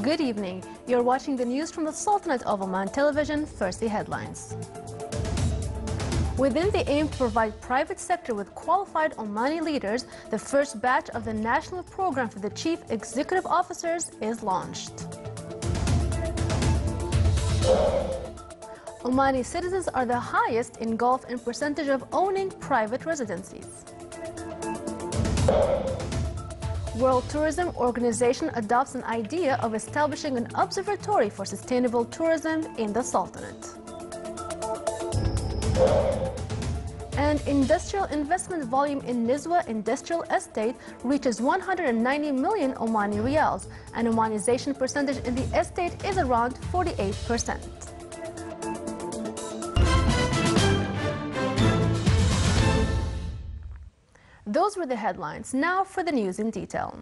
Good evening. You're watching the news from the Sultanate of Oman Television. First, the headlines. Within the aim to provide private sector with qualified Omani leaders, the first batch of the National Program for the Chief Executive Officers is launched. Omani citizens are the highest in Gulf in percentage of owning private residencies. World Tourism Organization adopts an idea of establishing an observatory for sustainable tourism in the Sultanate. And industrial investment volume in Nizwa Industrial Estate reaches 190 million Omani riyals, and Omanization percentage in the estate is around 48%. Those were the headlines. Now for the news in detail.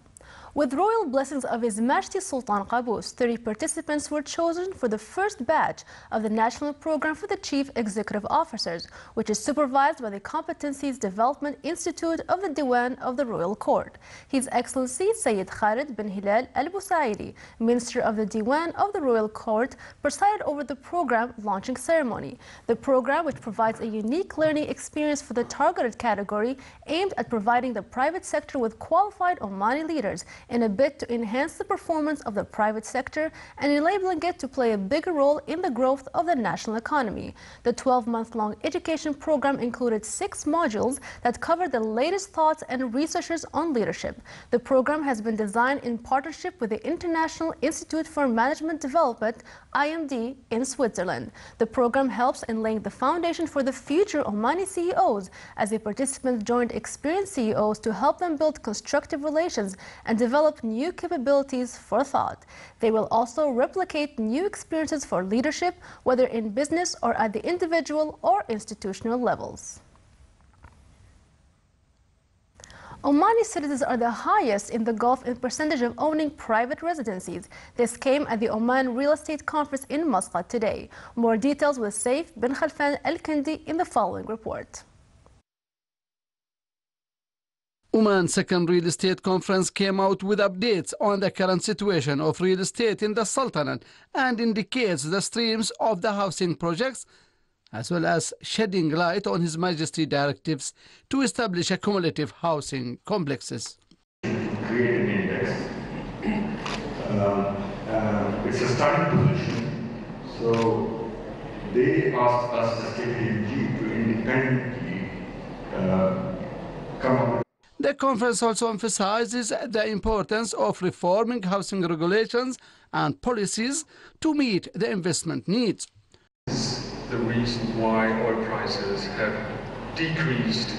With royal blessings of His Majesty Sultan Qaboos, 30 participants were chosen for the first batch of the National Program for the Chief Executive Officers, which is supervised by the Competencies Development Institute of the Diwan of the Royal Court. His Excellency Sayyid Khalid bin Hilal Al Busaidi, Minister of the Diwan of the Royal Court, presided over the program launching ceremony. The program, which provides a unique learning experience for the targeted category, aimed at providing the private sector with qualified Omani leaders in a bid to enhance the performance of the private sector and enabling it to play a bigger role in the growth of the national economy. The 12-month-long education program included 6 modules that covered the latest thoughts and researches on leadership. The program has been designed in partnership with the International Institute for Management Development, IMD, in Switzerland. The program helps in laying the foundation for the future Omani CEOs, as the participants joined experienced CEOs to help them build constructive relations and develop new capabilities for thought. They will also replicate new experiences for leadership, whether in business or at the individual or institutional levels. Omani citizens are the highest in the Gulf in percentage of owning private residencies. This came at the Oman Real Estate Conference in Muscat today. More details with Saif bin Khalfan Al-Kindi in the following report. Oman's second real estate conference came out with updates on the current situation of real estate in the Sultanate and indicates the streams of the housing projects, as well as shedding light on His Majesty directives to establish accumulative housing complexes. Create an index. It's a starting position, so they asked us as KPMG to independently come up with. The conference also emphasizes the importance of reforming housing regulations and policies to meet the investment needs. The reason why oil prices have decreased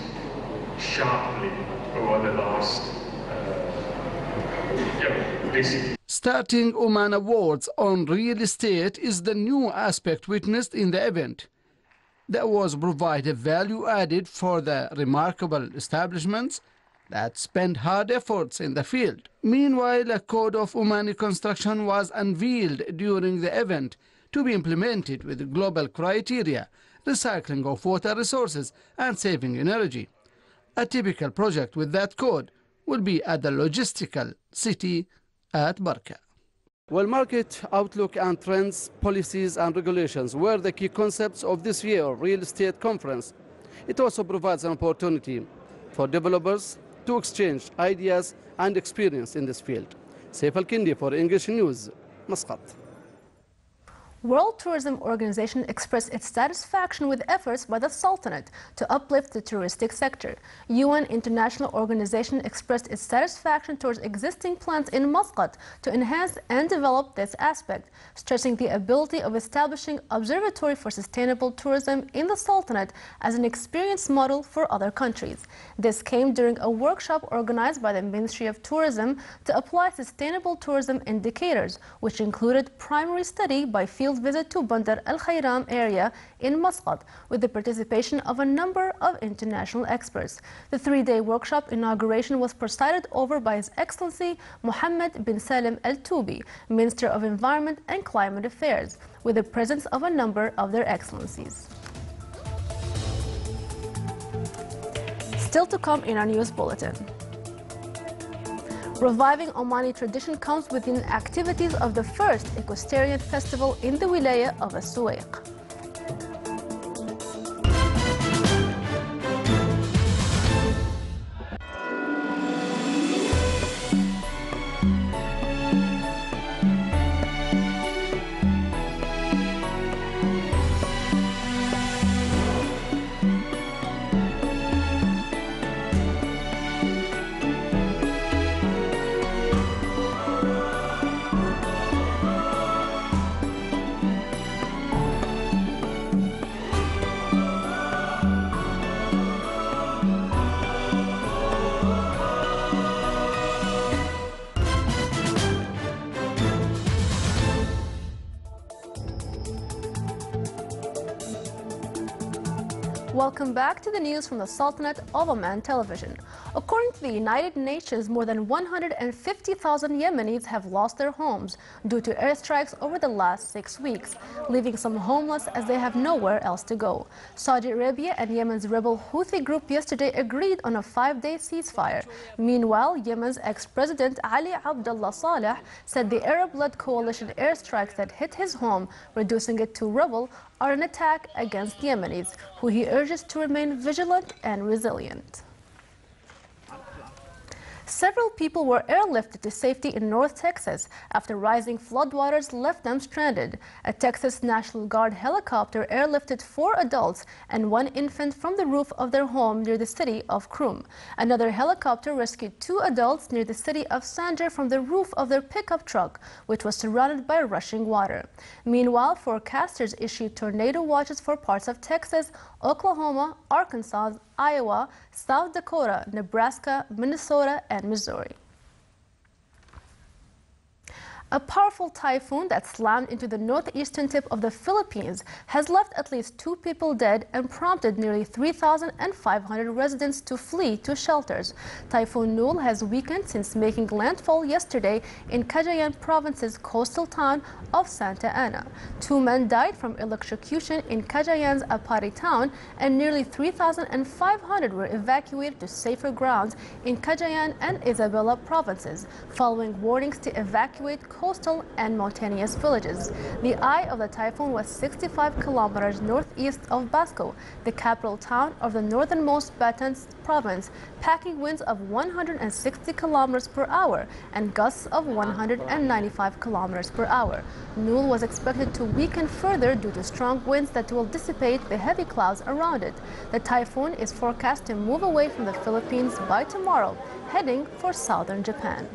sharply over the last, basically. Starting Oman Awards on real estate is the new aspect witnessed in the event. The awards provide a value added for the remarkable establishments that spend hard efforts in the field. Meanwhile, a code of Omani construction was unveiled during the event to be implemented with global criteria, recycling of water resources and saving energy. A typical project with that code will be at the logistical city at Barka. Well, market outlook and trends, policies and regulations were the key concepts of this year's real estate conference. It also provides an opportunity for developers to exchange ideas and experience in this field. Saif Al-Kindi for English News, Muscat. World Tourism Organization expressed its satisfaction with efforts by the Sultanate to uplift the touristic sector. UN International Organization expressed its satisfaction towards existing plans in Muscat to enhance and develop this aspect, stressing the ability of establishing observatory for sustainable tourism in the Sultanate as an experience model for other countries. This came during a workshop organized by the Ministry of Tourism to apply sustainable tourism indicators, which included primary study by field visit to Bandar Al Khayram area in Muscat, with the participation of a number of international experts. The 3-day workshop inauguration was presided over by His Excellency Mohammed bin Salim Al Toubi, Minister of Environment and Climate Affairs, with the presence of a number of their excellencies. Still to come in our news bulletin. Reviving Omani tradition comes within activities of the first equestrian festival in the wilaya of As-Suwaiq. Welcome back to the news from the Sultanate of Oman television. According to the United Nations, more than 150,000 Yemenis have lost their homes due to airstrikes over the last 6 weeks, leaving some homeless as they have nowhere else to go. Saudi Arabia and Yemen's rebel Houthi group yesterday agreed on a 5-day ceasefire. Meanwhile, Yemen's ex-president Ali Abdullah Saleh said the Arab-led coalition airstrikes that hit his home, reducing it to rubble, are an attack against Yemenis, who he urges to remain vigilant and resilient. Several people were airlifted to safety in North Texas after rising floodwaters left them stranded. A Texas National Guard helicopter airlifted 4 adults and 1 infant from the roof of their home near the city of Krum. Another helicopter rescued 2 adults near the city of Sanger from the roof of their pickup truck, which was surrounded by rushing water. Meanwhile, forecasters issued tornado watches for parts of Texas, Oklahoma, Arkansas, Iowa, South Dakota, Nebraska, Minnesota, and Missouri. A powerful typhoon that slammed into the northeastern tip of the Philippines has left at least 2 people dead and prompted nearly 3,500 residents to flee to shelters. Typhoon Nul has weakened since making landfall yesterday in Cagayan province's coastal town of Santa Ana. 2 men died from electrocution in Cagayan's Apari town, and nearly 3,500 were evacuated to safer grounds in Cagayan and Isabela provinces, following warnings to evacuate coastal and mountainous villages. The eye of the typhoon was 65 kilometers northeast of Basco, the capital town of the northernmost Bataan province, packing winds of 160 kilometers per hour and gusts of 195 kilometers per hour. Nul was expected to weaken further due to strong winds that will dissipate the heavy clouds around it. The typhoon is forecast to move away from the Philippines by tomorrow, heading for southern Japan.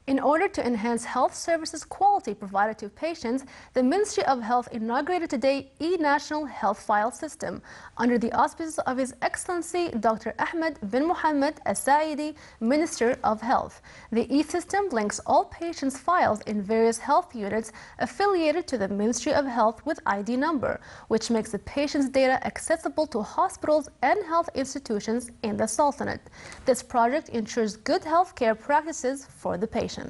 In order to enhance health services quality provided to patients, the Ministry of Health inaugurated today e-National Health File System under the auspices of His Excellency Dr. Ahmed bin Mohammed As-Saidi, Minister of Health. The e-system links all patients' files in various health units affiliated to the Ministry of Health with ID number, which makes the patient's data accessible to hospitals and health institutions in the Sultanate. This project ensures good health care practices for the patient.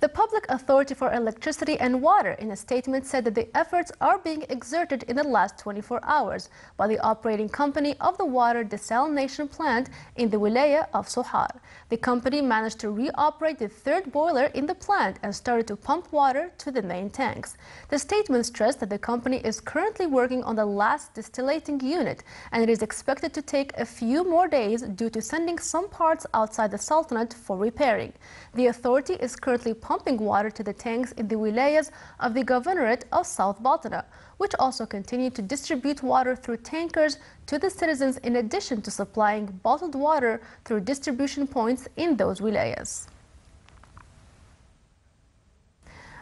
The Public Authority for Electricity and Water in a statement said that the efforts are being exerted in the last 24 hours by the operating company of the water desalination plant in the wilaya of Sohar. The company managed to reoperate the 3rd boiler in the plant and started to pump water to the main tanks. The statement stressed that the company is currently working on the last distillating unit, and it is expected to take a few more days due to sending some parts outside the Sultanate for repairing. The authority is currently pumping water to the tanks in the wilayas of the Governorate of South Baltana, which also continue to distribute water through tankers to the citizens, in addition to supplying bottled water through distribution points in those wilayas.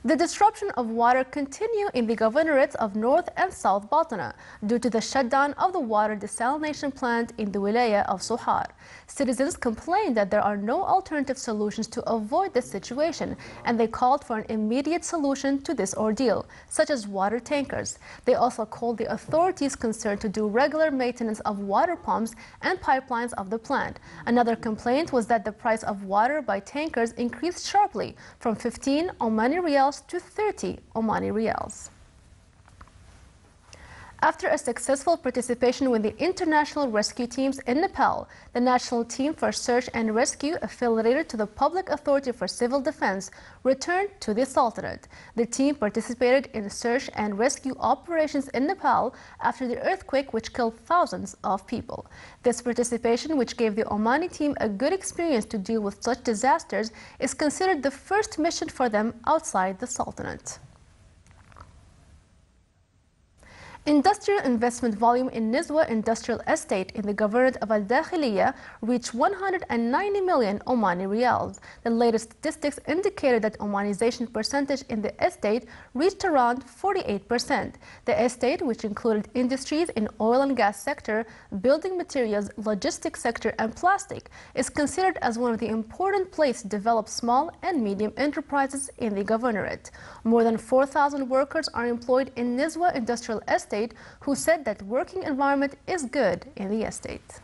The disruption of water continue in the governorates of North and South Baltana due to the shutdown of the water desalination plant in the wilaya of Sohar. Citizens complained that there are no alternative solutions to avoid this situation, and they called for an immediate solution to this ordeal, such as water tankers. They also called the authorities concerned to do regular maintenance of water pumps and pipelines of the plant. Another complaint was that the price of water by tankers increased sharply from 15 Omani Riyals riyals to 30 Omani riyals. After a successful participation with the international rescue teams in Nepal, the National Team for Search and Rescue, affiliated to the Public Authority for Civil Defense, returned to the Sultanate. The team participated in search and rescue operations in Nepal after the earthquake which killed thousands of people. This participation, which gave the Omani team a good experience to deal with such disasters, is considered the first mission for them outside the Sultanate. Industrial investment volume in Nizwa Industrial Estate in the Governorate of Al-Dakhiliya reached 190 million Omani riyals. The latest statistics indicated that Omanization percentage in the estate reached around 48%. The estate, which included industries in oil and gas sector, building materials, logistics sector, and plastic, is considered as one of the important places to develop small and medium enterprises in the Governorate. More than 4,000 workers are employed in Nizwa Industrial Estate, who said that working environment is good in the estate.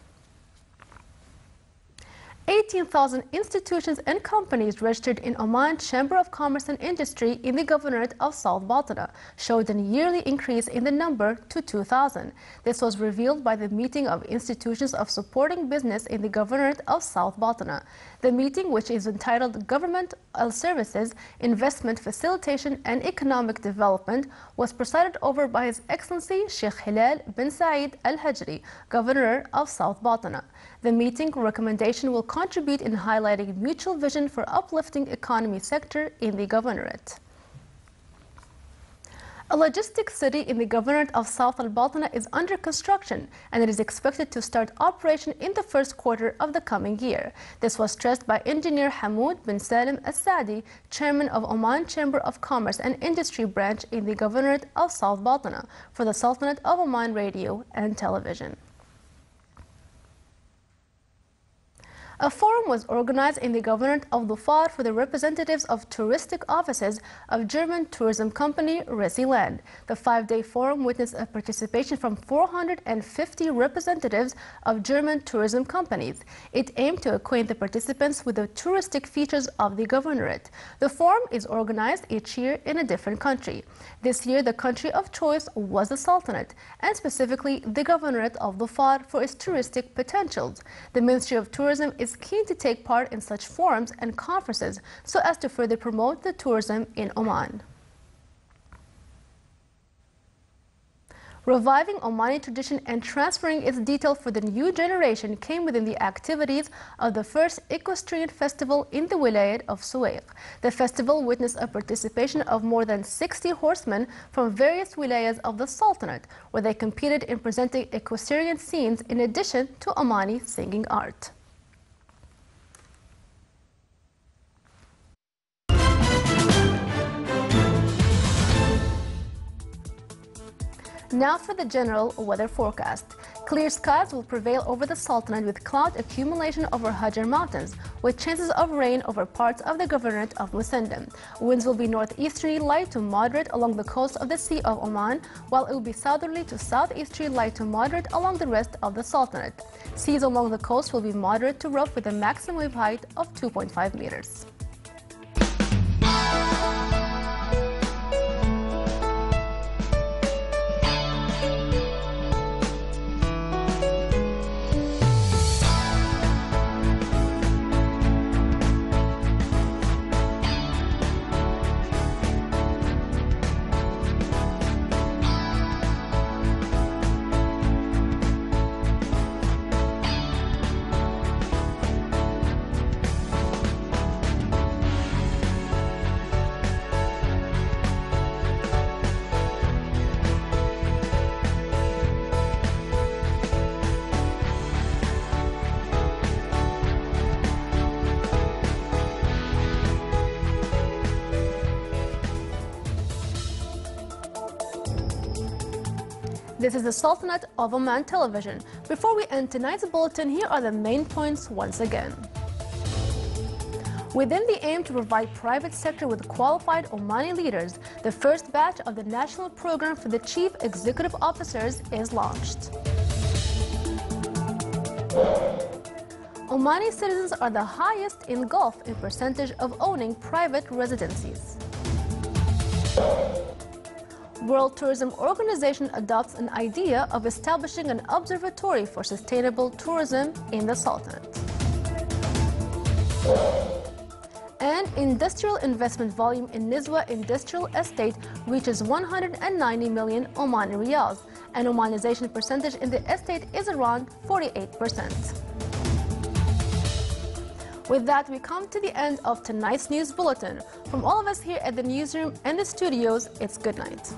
18,000 institutions and companies registered in Oman Chamber of Commerce and Industry in the Governorate of South Baltana showed a yearly increase in the number to 2,000. This was revealed by the meeting of institutions of supporting business in the Governorate of South Baltana. The meeting, which is entitled Government Services, Investment Facilitation and Economic Development, was presided over by His Excellency Sheikh Hilal bin Saeed Al-Hajri, Governor of South Baltana. The meeting recommendation will contribute in highlighting mutual vision for uplifting economy sector in the Governorate. A logistics city in the Governorate of South Al-Baltana is under construction, and it is expected to start operation in the first quarter of the coming year. This was stressed by Engineer Hamoud bin Salim Al-Sadi, Chairman of Oman Chamber of Commerce and Industry Branch in the Governorate of South Baltana, for the Sultanate of Oman Radio and Television. A forum was organized in the Governorate of Dhofar for the representatives of touristic offices of German tourism company Resiland. The 5-day forum witnessed a participation from 450 representatives of German tourism companies. It aimed to acquaint the participants with the touristic features of the Governorate. The forum is organized each year in a different country. This year, the country of choice was the Sultanate, and specifically the Governorate of Dhofar for its touristic potentials. The Ministry of Tourism is keen to take part in such forums and conferences so as to further promote the tourism in Oman. Reviving Omani tradition and transferring its detail for the new generation came within the activities of the first equestrian festival in the Wilayat of Suwaiq. The festival witnessed a participation of more than 60 horsemen from various wilayas of the Sultanate, where they competed in presenting equestrian scenes in addition to Omani singing art. Now for the general weather forecast. Clear skies will prevail over the Sultanate with cloud accumulation over Hajar Mountains, with chances of rain over parts of the Governorate of Musandam. Winds will be northeasterly light to moderate along the coast of the Sea of Oman, while it will be southerly to southeasterly light to moderate along the rest of the Sultanate. Seas along the coast will be moderate to rough with a maximum wave height of 2.5 meters. This is the Sultanate of Oman television. Before we end tonight's bulletin, here are the main points once again. Within the aim to provide private sector with qualified Omani leaders, the first batch of the national program for the chief executive officers is launched. Omani citizens are the highest in Gulf in percentage of owning private residencies. World Tourism Organization adopts an idea of establishing an observatory for sustainable tourism in the Sultanate. And industrial investment volume in Nizwa Industrial Estate reaches 190 million Omani riyals, and Omanization percentage in the estate is around 48%. With that, we come to the end of tonight's news bulletin. From all of us here at the newsroom and the studios, it's good night.